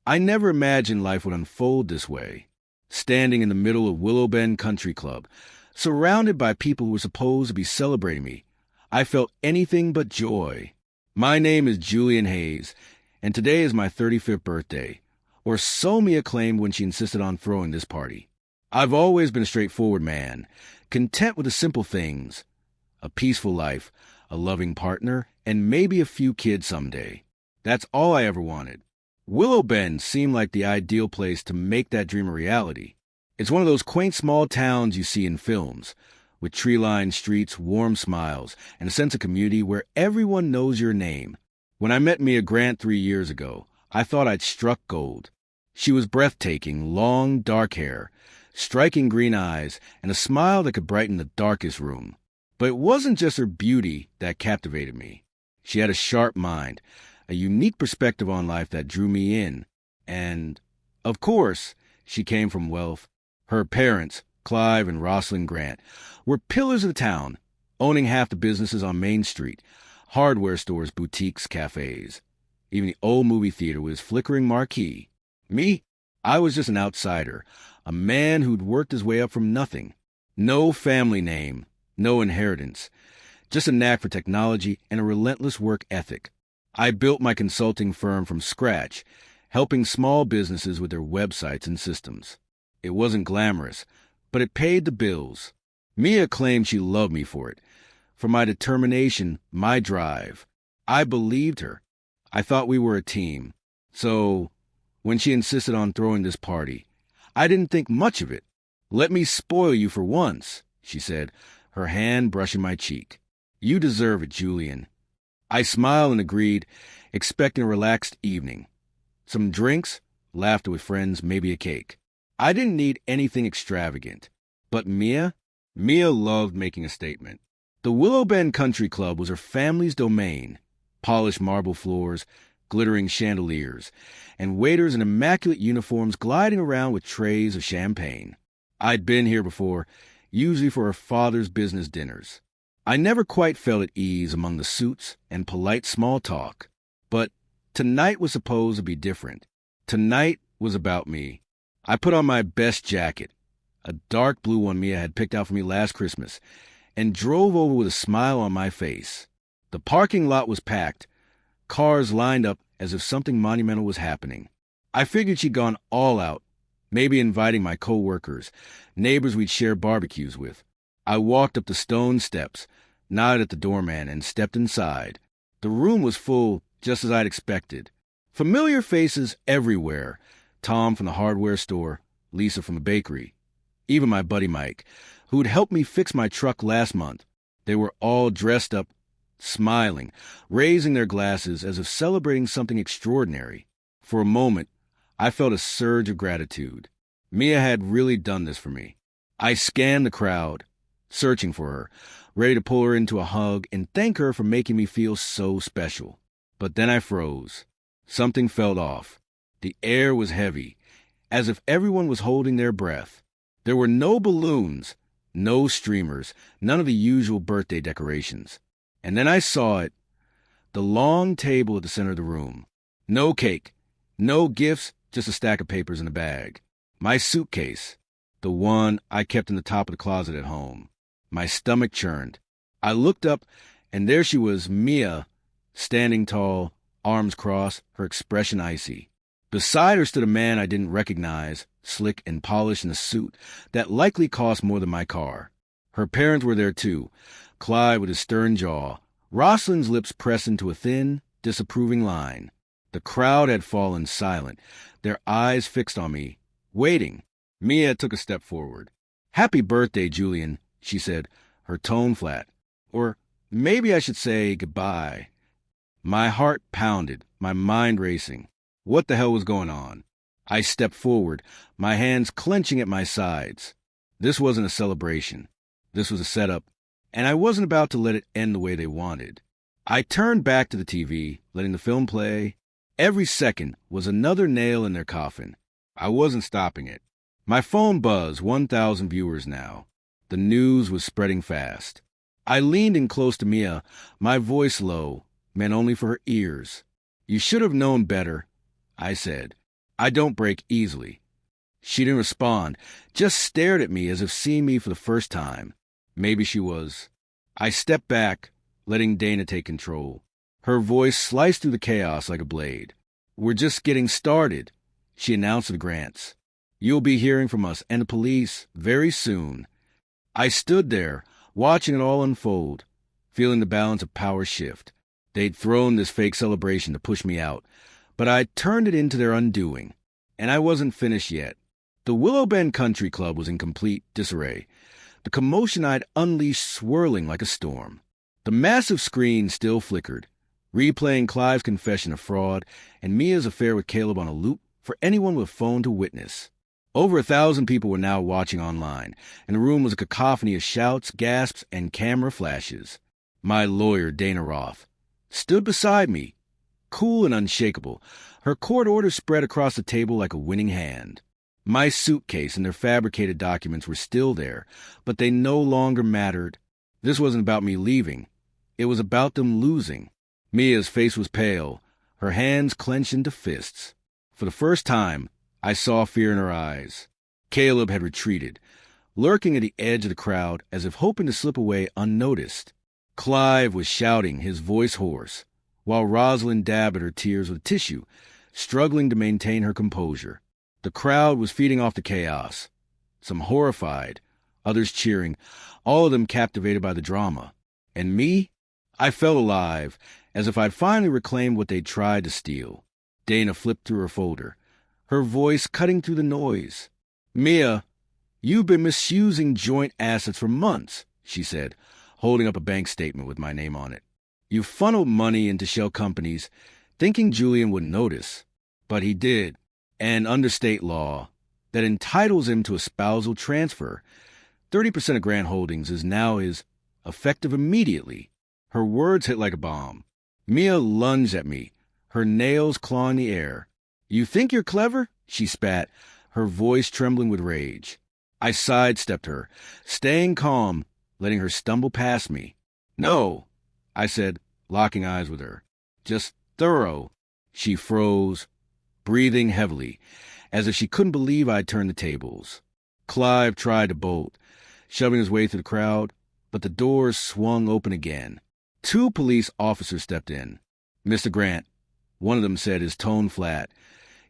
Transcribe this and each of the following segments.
I never imagined life would unfold this way. Standing in the middle of Willow Bend Country Club, surrounded by people who were supposed to be celebrating me, I felt anything but joy. My name is Julian Hayes, and today is my 35th birthday, or so Mia claimed when she insisted on throwing this party. I've always been a straightforward man, content with the simple things: a peaceful life, a loving partner, and maybe a few kids someday. That's all I ever wanted. Willow Bend seemed like the ideal place to make that dream a reality. It's one of those quaint small towns you see in films, with tree-lined streets, warm smiles, and a sense of community where everyone knows your name. When I met Mia Grant 3 years ago, I thought I'd struck gold. She was breathtaking, long, dark hair, striking green eyes, and a smile that could brighten the darkest room. But it wasn't just her beauty that captivated me. She had a sharp mind, a unique perspective on life that drew me in. And, of course, she came from wealth. Her parents, Clive and Rosalind Grant, were pillars of the town, owning half the businesses on Main Street, hardware stores, boutiques, cafes, even the old movie theater with its flickering marquee. Me? I was just an outsider, a man who'd worked his way up from nothing. No family name, no inheritance, just a knack for technology and a relentless work ethic. I built my consulting firm from scratch, helping small businesses with their websites and systems. It wasn't glamorous, but it paid the bills. Mia claimed she loved me for it, for my determination, my drive. I believed her. I thought we were a team. So, when she insisted on throwing this party, I didn't think much of it. "Let me spoil you for once," she said, her hand brushing my cheek. "You deserve it, Julian." I smiled and agreed, expecting a relaxed evening. Some drinks, laughter with friends, maybe a cake. I didn't need anything extravagant. But Mia loved making a statement. The Willow Bend Country Club was her family's domain. Polished marble floors, glittering chandeliers, and waiters in immaculate uniforms gliding around with trays of champagne. I'd been here before, usually for her father's business dinners. I never quite felt at ease among the suits and polite small talk. But tonight was supposed to be different. Tonight was about me. I put on my best jacket, a dark blue one Mia had picked out for me last Christmas, and drove over with a smile on my face. The parking lot was packed, cars lined up as if something monumental was happening. I figured she'd gone all out, maybe inviting my co-workers, neighbors we'd share barbecues with. I walked up the stone steps, nodded at the doorman, and stepped inside. The room was full, just as I'd expected. Familiar faces everywhere. Tom from the hardware store, Lisa from the bakery, even my buddy Mike, who'd helped me fix my truck last month. They were all dressed up, smiling, raising their glasses as if celebrating something extraordinary. For a moment, I felt a surge of gratitude. Mia had really done this for me. I scanned the crowd, searching for her, ready to pull her into a hug and thank her for making me feel so special. But then I froze. Something felt off. The air was heavy, as if everyone was holding their breath. There were no balloons, no streamers, none of the usual birthday decorations. And then I saw it, the long table at the center of the room. No cake, no gifts, just a stack of papers in a bag. My suitcase, the one I kept in the top of the closet at home. My stomach churned. I looked up, and there she was, Mia, standing tall, arms crossed, her expression icy. Beside her stood a man I didn't recognize, slick and polished in a suit that likely cost more than my car. Her parents were there too, Clive with his stern jaw, Rosalind's lips pressed into a thin, disapproving line. The crowd had fallen silent, their eyes fixed on me, waiting. Mia took a step forward. "Happy birthday, Julian," she said, her tone flat. Or maybe I should say goodbye. My heart pounded, my mind racing. What the hell was going on? I stepped forward, my hands clenching at my sides. This wasn't a celebration. This was a setup, and I wasn't about to let it end the way they wanted. I turned back to the TV, letting the film play. Every second was another nail in their coffin. I wasn't stopping it. My phone buzzed, 1,000 viewers now. The news was spreading fast. I leaned in close to Mia, my voice low, meant only for her ears. "You should have known better," I said. I don't break easily. She didn't respond, just stared at me as if seeing me for the first time. Maybe she was. I stepped back, letting Dana take control. Her voice sliced through the chaos like a blade. We're just getting started, she announced to the Grants. You'll be hearing from us and the police very soon. I stood there, watching it all unfold, feeling the balance of power shift. They'd thrown this fake celebration to push me out, but I turned it into their undoing. And I wasn't finished yet. The Willow Bend Country Club was in complete disarray, the commotion I'd unleashed swirling like a storm. The massive screen still flickered, replaying Clive's confession of fraud and Mia's affair with Caleb on a loop for anyone with a phone to witness. Over 1,000 people were now watching online, and the room was a cacophony of shouts, gasps, and camera flashes. My lawyer, Dana Roth, stood beside me, cool and unshakable, her court order spread across the table like a winning hand. My suitcase and their fabricated documents were still there, but they no longer mattered. This wasn't about me leaving. It was about them losing. Mia's face was pale, her hands clenched into fists. For the first time, I saw fear in her eyes. Caleb had retreated, lurking at the edge of the crowd as if hoping to slip away unnoticed. Clive was shouting, his voice hoarse, while Rosalind dabbed at her tears with tissue, struggling to maintain her composure. The crowd was feeding off the chaos, some horrified, others cheering, all of them captivated by the drama. And me? I felt alive, as if I'd finally reclaimed what they'd tried to steal. Dana flipped through her folder, her voice cutting through the noise. Mia, you've been misusing joint assets for months, she said, holding up a bank statement with my name on it. You funneled money into shell companies, thinking Julian wouldn't notice. But he did. And under state law, that entitles him to a spousal transfer, 30% of Grant Holdings is now his, effective immediately. Her words hit like a bomb. Mia lunged at me, her nails clawing the air. You think you're clever? She spat, her voice trembling with rage. I sidestepped her, staying calm, letting her stumble past me. No, I said, locking eyes with her. Just thorough. She froze, breathing heavily, as if she couldn't believe I'd turned the tables. Clive tried to bolt, shoving his way through the crowd, but the doors swung open again. 2 police officers stepped in. Mr. Grant, one of them said, his tone flat,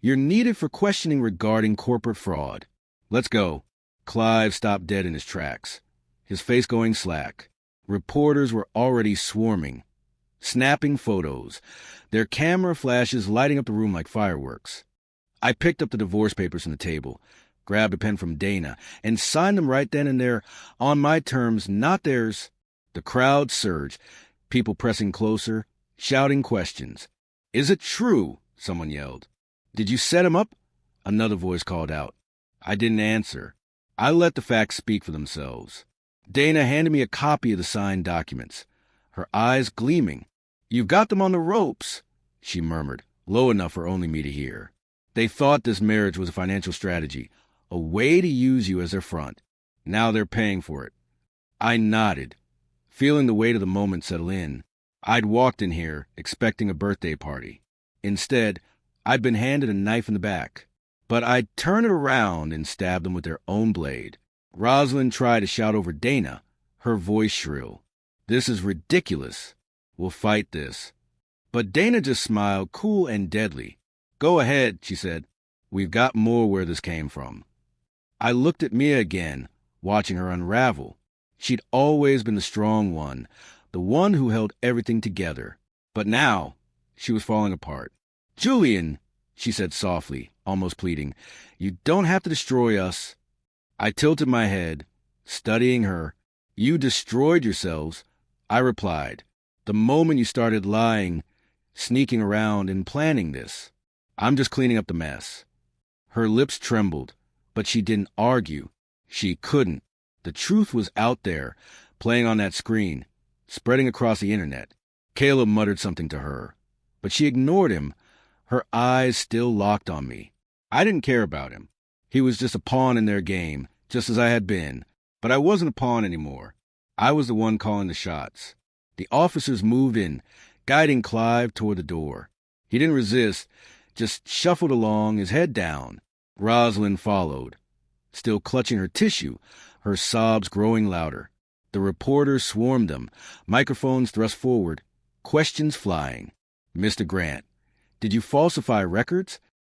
you're needed for questioning regarding corporate fraud. Let's go. Clive stopped dead in his tracks, his face going slack. Reporters were already swarming, snapping photos, their camera flashes lighting up the room like fireworks. I picked up the divorce papers from the table, grabbed a pen from Dana, and signed them right then and there, on my terms, not theirs. The crowd surged, people pressing closer, shouting questions. Is it true? Someone yelled. Did you set him up? Another voice called out. I didn't answer. I let the facts speak for themselves. Dana handed me a copy of the signed documents, her eyes gleaming. You've got them on the ropes, she murmured, low enough for only me to hear. They thought this marriage was a financial strategy, a way to use you as their front. Now they're paying for it. I nodded, feeling the weight of the moment settle in. I'd walked in here expecting a birthday party. Instead, I'd been handed a knife in the back. But I'd turn it around and stab them with their own blade. Rosalind tried to shout over Dana, her voice shrill. This is ridiculous. We'll fight this. But Dana just smiled, cool and deadly. Go ahead, she said. We've got more where this came from. I looked at Mia again, watching her unravel. She'd always been the strong one, the one who held everything together. But now, she was falling apart. Julian, she said softly, almost pleading, you don't have to destroy us. I tilted my head, studying her. You destroyed yourselves. I replied, the moment you started lying, sneaking around and planning this. I'm just cleaning up the mess. Her lips trembled, but she didn't argue. She couldn't. The truth was out there, playing on that screen, spreading across the internet. Caleb muttered something to her, but she ignored him, her eyes still locked on me. I didn't care about him. He was just a pawn in their game, just as I had been. But I wasn't a pawn anymore. I was the one calling the shots. The officers moved in, guiding Clive toward the door. He didn't resist, just shuffled along, his head down. Rosalind followed, still clutching her tissue, her sobs growing louder. The reporters swarmed them, microphones thrust forward, questions flying. Mr. Grant, did you falsify records?